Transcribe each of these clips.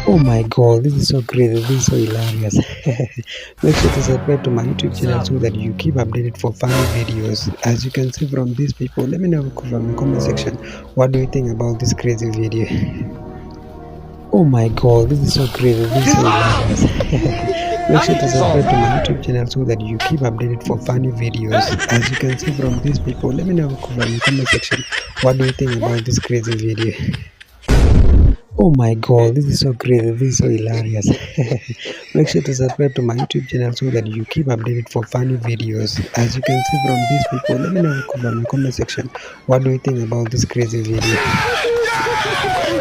Oh my god, this is so crazy, this is so hilarious. Make sure to subscribe to my YouTube channel so that you keep updated for funny videos. As you can see from these people, let me know from the comment section, what do you think about this crazy video? Oh my god, this is so crazy, this is so hilarious. Make sure to subscribe to my YouTube channel so that you keep updated for funny videos. As you can see from these people, let me know from the comment section, what do you think about this crazy video? Oh my god, this is so crazy, this is so hilarious. Make sure to subscribe to my YouTube channel so that you keep updated for funny videos. As you can see from these people, let me know from the comment section, what do you think about this crazy video?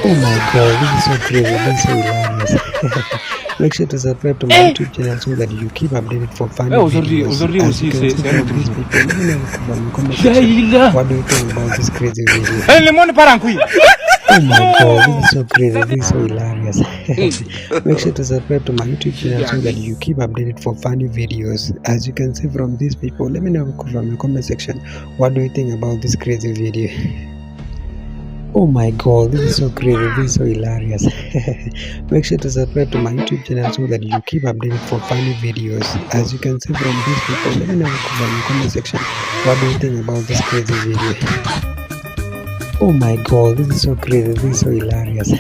Oh my god, this is so crazy, this is so hilarious. Make sure to subscribe to my YouTube channel so that you keep updated for funny videos. As you can see from these people, let me know from the comment section, what do you think about this crazy video? Oh my god, this is so crazy, this is so hilarious. Make sure to subscribe to my YouTube channel so that you keep updated for funny videos. As you can see from these people, let me know from the comment section, what do you think about this crazy video? Oh my god, this is so crazy, this is so hilarious. Make sure to subscribe to my YouTube channel so that you keep updated for funny videos. As you can see from these people, let me know from the comment section, what do you think about this crazy video? Oh my god, this is so crazy, this is so hilarious.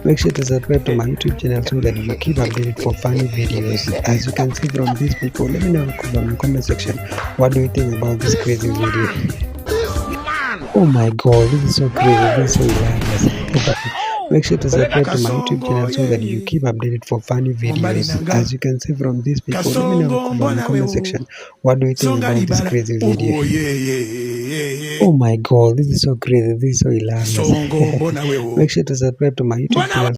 Make sure to subscribe to my YouTube channel so that you keep updated for funny videos. As you can see from these people, let me know from the comment section, what do you think about this crazy video? Oh my god, this is so crazy, this is so hilarious. Make sure to subscribe to my YouTube channel so that you keep updated for funny videos. As you can see from these people, let me know from the comment section, what do you think about this crazy video? Oh my god, this is so crazy, this is so hilarious. Make sure to subscribe to my YouTube channel